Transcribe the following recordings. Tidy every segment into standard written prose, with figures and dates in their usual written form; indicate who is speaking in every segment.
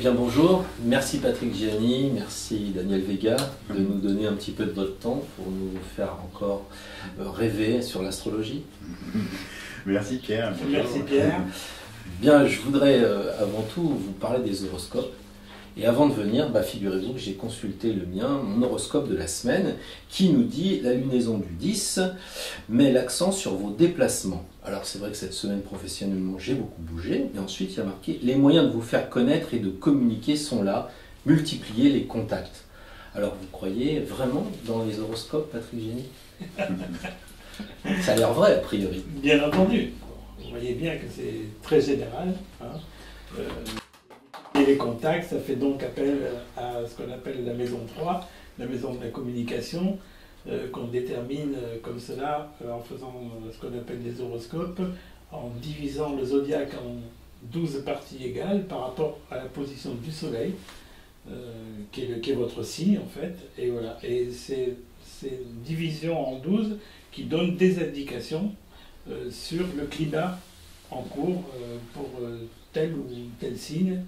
Speaker 1: bien bonjour, merci Patrick Gianni, merci Daniel Vega de nous donner un petit peu de votre temps pour nous faire encore rêver sur l'astrologie.
Speaker 2: Merci Pierre. Bonjour.
Speaker 3: Merci Pierre.
Speaker 1: Bien, je voudrais avant tout vous parler des horoscopes. Et avant de venir, figurez-vous que j'ai consulté le mien, mon horoscope de la semaine, qui nous dit la lunaison du 10 met l'accent sur vos déplacements. Alors c'est vrai que cette semaine professionnellement j'ai beaucoup bougé, mais ensuite il y a marqué les moyens de vous faire connaître et de communiquer sont là, multipliez les contacts. Alors vous croyez vraiment dans les horoscopes, Patrick Gianni? Ça a l'air vrai a priori.
Speaker 3: Bien entendu. Vous voyez bien que c'est très général. Et les contacts, ça fait donc appel à ce qu'on appelle la maison 3, la maison de la communication, qu'on détermine comme cela en faisant ce qu'on appelle des horoscopes, en divisant le zodiaque en 12 parties égales par rapport à la position du soleil, qui est votre signe en fait. Et voilà. Et c'est une division en 12 qui donne des indications sur le climat en cours pour tel ou tel signe.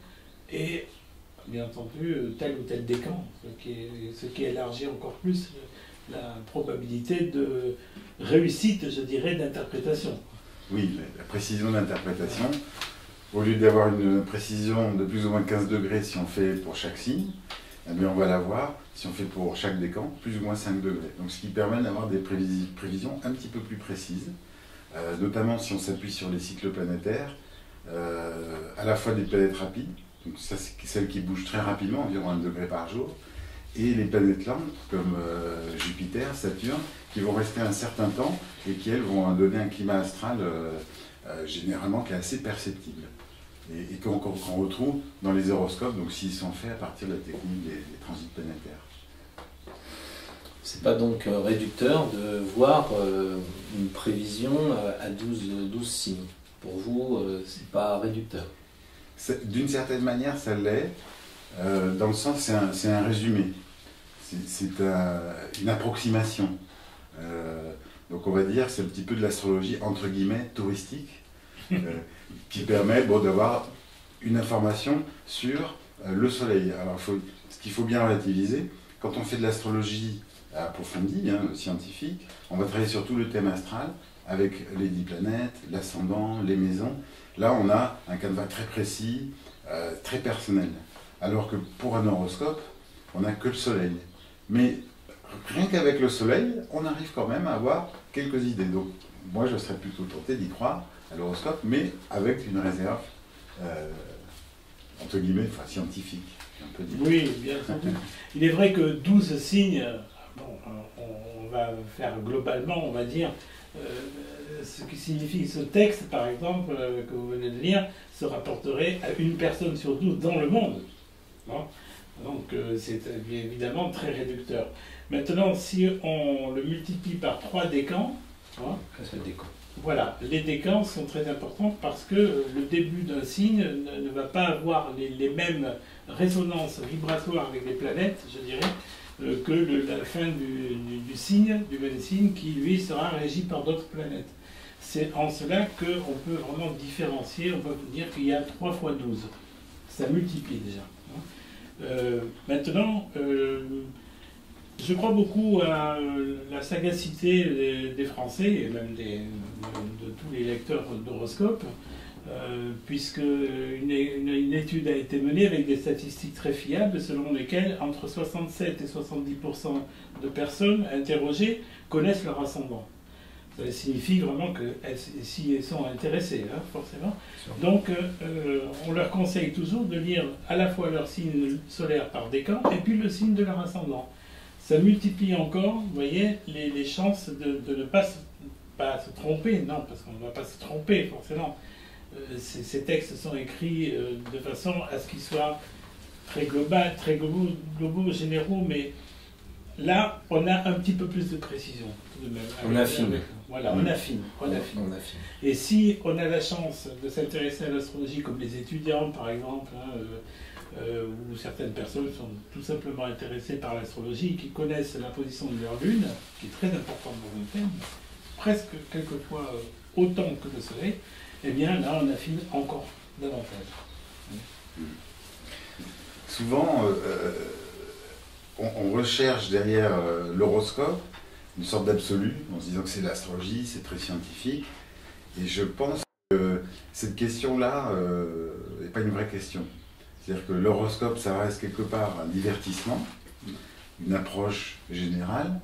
Speaker 3: Et bien entendu tel ou tel décan, ce qui élargit encore plus la probabilité de réussite, je dirais, d'interprétation.
Speaker 2: Oui, la précision d'interprétation, au lieu d'avoir une précision de plus ou moins 15 degrés si on fait pour chaque signe, eh bien on va l'avoir si on fait pour chaque décan, plus ou moins 5 degrés. Donc ce qui permet d'avoir des prévisions un petit peu plus précises, notamment si on s'appuie sur les cycles planétaires, à la fois des planètes rapides, donc ça c'est celles qui bougent très rapidement, environ 1 degré par jour, et les planètes lentes comme Jupiter, Saturne, qui vont rester un certain temps et qui elles vont donner un climat astral généralement qui est assez perceptible et qu'on retrouve dans les horoscopes, donc s'ils sont faits à partir de la technique des transits planétaires.
Speaker 1: C'est pas donc réducteur de voir une prévision à 12 signes. Pour vous, c'est pas réducteur?
Speaker 2: D'une certaine manière, ça l'est, dans le sens c'est un résumé, c'est une approximation. Donc on va dire c'est un petit peu de l'astrologie entre guillemets touristique, qui permet d'avoir une information sur le soleil. Alors ce qu'il faut bien relativiser, quand on fait de l'astrologie approfondie, scientifique, on va travailler sur tout le thème astral, avec les 10 planètes, l'ascendant, les maisons. Là, on a un canevas très précis, très personnel. Alors que pour un horoscope, on n'a que le soleil. Mais rien qu'avec le soleil, on arrive quand même à avoir quelques idées. Donc, moi, je serais plutôt tenté d'y croire à l'horoscope, mais avec une réserve, entre guillemets, scientifique. On peut dire.
Speaker 3: Oui, bien entendu. Il est vrai que 12 signes, on va faire globalement, on va dire, ce qui signifie ce texte, par exemple, que vous venez de lire, se rapporterait à une personne sur 12 dans le monde. Donc c'est évidemment très réducteur. Maintenant, si on le multiplie par 3 décans, voilà, les décans sont très importants parce que le début d'un signe ne va pas avoir les mêmes résonances vibratoires avec les planètes, je dirais, que la fin du signe, du même signe, qui lui sera régi par d'autres planètes. C'est en cela qu'on peut vraiment différencier, on peut dire qu'il y a 3 fois 12. Ça multiplie déjà. Maintenant, je crois beaucoup à la sagacité des Français, et même de tous les lecteurs d'horoscopes, puisque une étude a été menée avec des statistiques très fiables selon lesquelles entre 67 et 70% de personnes interrogées connaissent leur ascendant. Ça signifie vraiment que si elles sont intéressées, forcément. Donc on leur conseille toujours de lire à la fois leur signe solaire par décan et puis le signe de leur ascendant. Ça multiplie encore, vous voyez, les chances de ne pas se tromper. Non, parce qu'on ne va pas se tromper forcément. Ces textes sont écrits de façon à ce qu'ils soient très globaux, généraux, mais là, on a un petit peu plus de précision tout de même.
Speaker 1: On affine.
Speaker 3: Voilà, on affine. Et si on a la chance de s'intéresser à l'astrologie, comme les étudiants par exemple, ou certaines personnes sont tout simplement intéressées par l'astrologie, qui connaissent la position de leur lune, qui est très importante dans un thème, presque quelquefois autant que le soleil, eh bien là on affine encore davantage.
Speaker 2: souvent, on recherche derrière l'horoscope une sorte d'absolu, en se disant que c'est de l'astrologie, c'est très scientifique. Et je pense que cette question-là n'est pas une vraie question. C'est-à-dire que l'horoscope, ça reste quelque part un divertissement, une approche générale,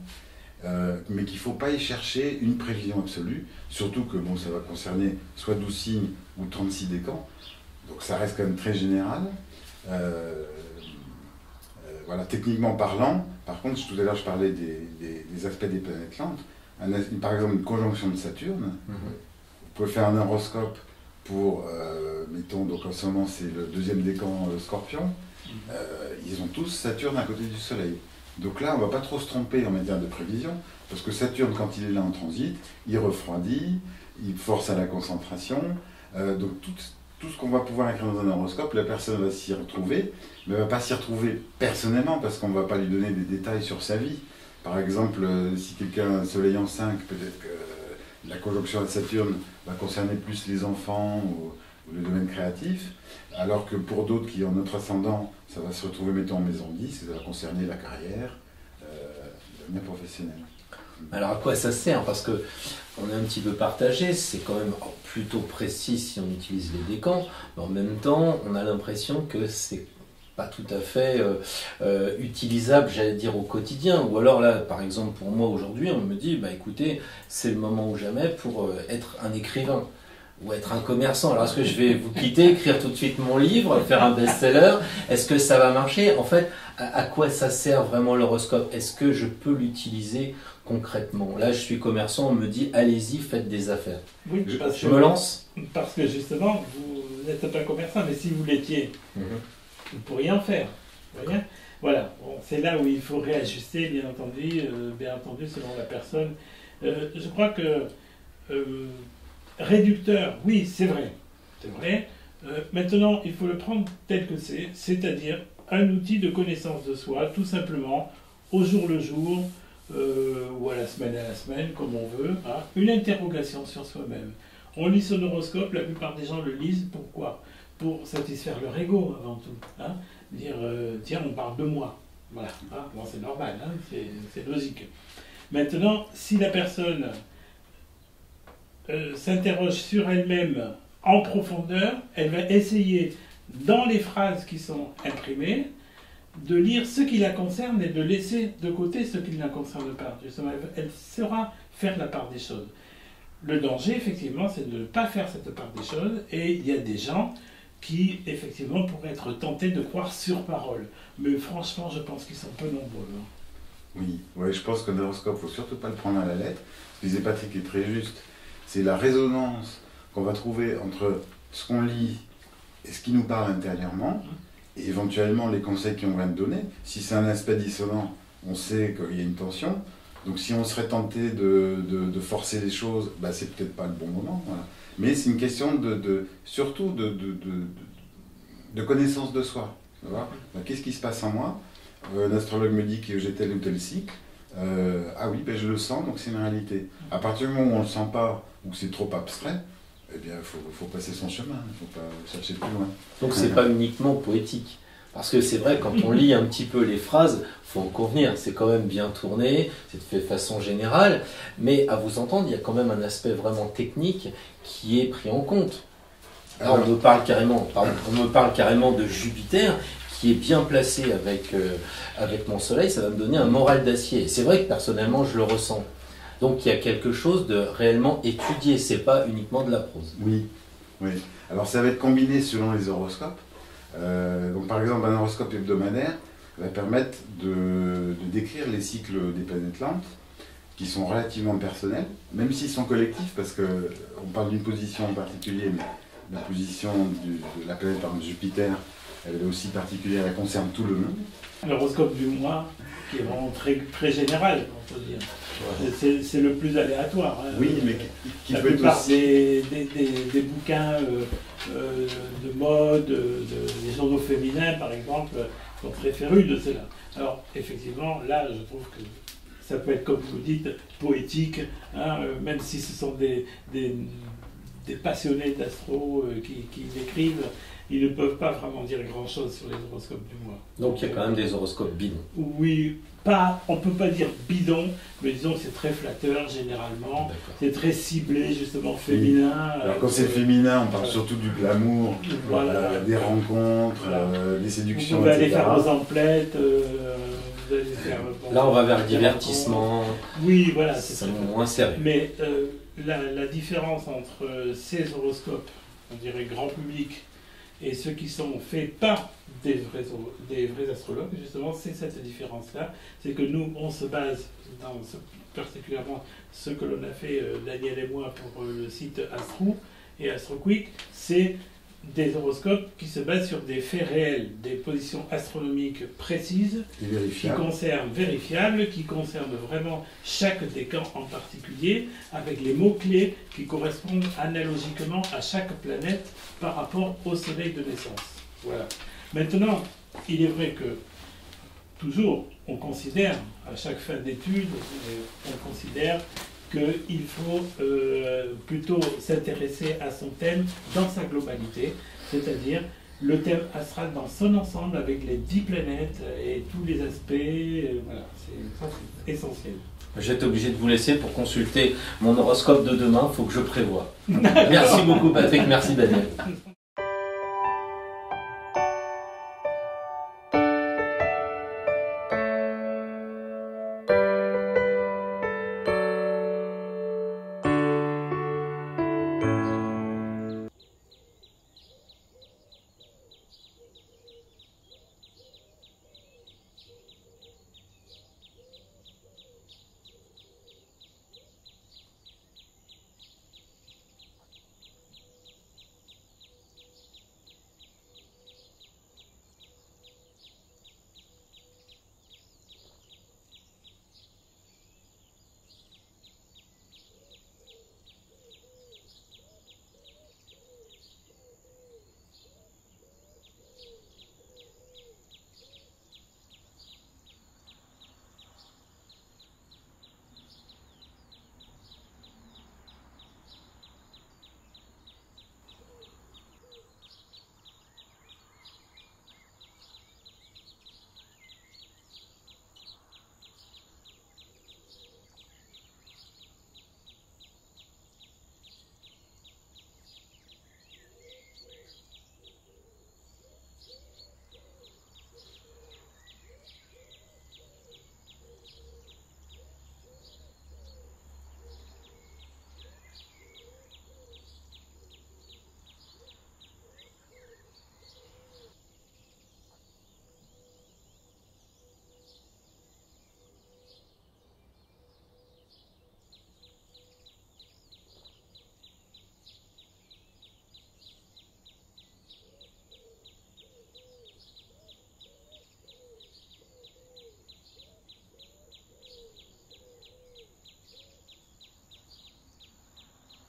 Speaker 2: mais qu'il ne faut pas y chercher une prévision absolue, surtout que bon, ça va concerner soit 12 signes ou 36 décans, donc ça reste quand même très général. Voilà, techniquement parlant, par contre, tout à l'heure je parlais des aspects des planètes lentes, par exemple une conjonction de Saturne, vous pouvez faire un horoscope pour, mettons, donc en ce moment c'est le 2e décan Scorpion, ils ont tous Saturne à côté du Soleil. Donc là, on ne va pas trop se tromper en matière de prévision, parce que Saturne, quand il est là en transit, il refroidit, il force à la concentration, donc tout ce qu'on va pouvoir écrire dans un horoscope, la personne va s'y retrouver, mais elle ne va pas s'y retrouver personnellement, parce qu'on ne va pas lui donner des détails sur sa vie. Par exemple, si quelqu'un a un Soleil en 5, peut-être que la conjonction à Saturne va concerner plus les enfants ou le domaine créatif, alors que pour d'autres qui ont notre ascendant, ça va se retrouver, mettons, en maison 10, et ça va concerner la carrière, l'avenir professionnel.
Speaker 1: Alors à quoi ça sert? Parce que on est un petit peu partagé, c'est quand même plutôt précis si on utilise les décans, mais en même temps, on a l'impression que c'est pas tout à fait utilisable, j'allais dire, au quotidien. Ou alors là, par exemple, pour moi aujourd'hui, on me dit, bah écoutez, c'est le moment ou jamais pour être un écrivain ou être un commerçant. Alors est-ce que je vais vous quitter, écrire tout de suite mon livre, faire un best-seller? Est-ce que ça va marcher? En fait, à quoi ça sert vraiment l'horoscope? Est-ce que je peux l'utiliser concrètement? Là, je suis commerçant, on me dit, allez-y, faites des affaires.
Speaker 3: Oui,
Speaker 1: je me lance?
Speaker 3: Parce que justement, vous n'êtes pas commerçant, mais si vous l'étiez, vous pourriez en faire. Vous voyez? Voilà, bon, c'est là où il faut réajuster, bien entendu selon la personne. Je crois que réducteur, oui, c'est vrai. Maintenant, il faut le prendre tel que c'est, c'est-à-dire un outil de connaissance de soi, tout simplement, au jour le jour, ou à la semaine, comme on veut, hein, une interrogation sur soi-même. On lit son horoscope, la plupart des gens le lisent, pourquoi? Pour satisfaire leur ego, avant tout. Hein, dire, tiens, on parle de moi. Voilà, hein, bon, c'est normal, hein, c'est logique. Maintenant, si la personne s'interroge sur elle-même en profondeur, elle va essayer, dans les phrases qui sont imprimées, de lire ce qui la concerne et de laisser de côté ce qui ne la concerne pas. Justement, elle saura faire la part des choses. Le danger, effectivement, c'est de ne pas faire cette part des choses, et il y a des gens qui, effectivement, pourraient être tentés de croire sur parole. Mais franchement, je pense qu'ils sont peu nombreux. Hein.
Speaker 2: Oui, ouais, je pense qu'un horoscope, il ne faut surtout pas le prendre à la lettre. Ce que disait Patrick est très juste. C'est la résonance qu'on va trouver entre ce qu'on lit et ce qui nous parle intérieurement, et éventuellement les conseils qu'on vient de donner. Si c'est un aspect dissonant, on sait qu'il y a une tension. Donc si on serait tenté de forcer les choses, bah, c'est peut-être pas le bon moment. Voilà. Mais c'est une question surtout de connaissance de soi. Bah, qu'est-ce qui se passe en moi? Un astrologue me dit que j'ai tel ou tel cycle. Ah oui, ben je le sens, donc c'est une réalité. À partir du moment où on ne le sent pas, ou c'est trop abstrait, eh bien, il faut passer son chemin, il ne faut pas chercher plus loin.
Speaker 1: Donc c'est pas uniquement poétique. Parce que c'est vrai, quand on lit un petit peu les phrases, il faut en convenir, c'est quand même bien tourné, c'est fait de façon générale, mais à vous entendre, il y a quand même un aspect vraiment technique qui est pris en compte. Alors, on me parle carrément de Jupiter, qui est bien placé avec mon Soleil, ça va me donner un moral d'acier. C'est vrai que personnellement, je le ressens. Donc il y a quelque chose de réellement étudié, c'est pas uniquement de la prose.
Speaker 2: Oui, oui. Alors ça va être combiné selon les horoscopes. Donc par exemple, un horoscope hebdomadaire va permettre de décrire les cycles des planètes lentes, qui sont relativement personnels, même s'ils sont collectifs, parce qu'on parle d'une position en particulier, mais la position de la planète, par exemple Jupiter, elle est aussi particulière, elle concerne tout le monde.
Speaker 3: L'horoscope du mois, qui est vraiment très, très général, on peut dire. Ouais. C'est le plus aléatoire. Hein.
Speaker 2: Oui, mais qui
Speaker 3: la
Speaker 2: peut
Speaker 3: plupart
Speaker 2: être aussi...
Speaker 3: des bouquins de mode, des journaux féminins, par exemple, sont très férus de cela. Alors, effectivement, là, je trouve que ça peut être, comme vous dites, poétique, hein, même si ce sont des passionnés d'astro qui écrivent. ils ne peuvent pas vraiment dire grand-chose sur les horoscopes du mois.
Speaker 1: Donc il y a quand même des horoscopes bidons.
Speaker 3: Oui, on ne peut pas dire bidon, mais disons que c'est très flatteur généralement. C'est très ciblé, justement, féminin.
Speaker 2: Alors quand c'est féminin, on parle surtout du glamour, des rencontres, des séductions,
Speaker 3: vous pouvez aller
Speaker 2: etc.
Speaker 3: faire vos emplettes, vous allez faire...
Speaker 1: Là, on va vers le divertissement.
Speaker 3: Oui, voilà, c'est
Speaker 1: ça
Speaker 3: ça.
Speaker 1: moins sérieux.
Speaker 3: Mais la différence entre ces horoscopes, on dirait grand public, et ceux qui sont faits par des vrais astrologues, justement, c'est cette différence-là. C'est que nous, on se base, particulièrement ce que l'on a fait, Daniel et moi, pour le site Astro et AstroQuick, c'est des horoscopes qui se basent sur des faits réels, des positions astronomiques précises, vérifiables, qui concernent vraiment chaque décan en particulier, avec les mots-clés qui correspondent analogiquement à chaque planète par rapport au soleil de naissance. Voilà. Maintenant, il est vrai que toujours, on considère, à chaque fin d'études, on considère qu'il faut plutôt s'intéresser à son thème dans sa globalité, c'est-à-dire le thème astral dans son ensemble avec les 10 planètes et tous les aspects. Voilà, c'est essentiel.
Speaker 1: Je vais être obligé de vous laisser pour consulter mon horoscope de demain, il faut que je prévoie. Merci beaucoup Patrick, merci Daniel.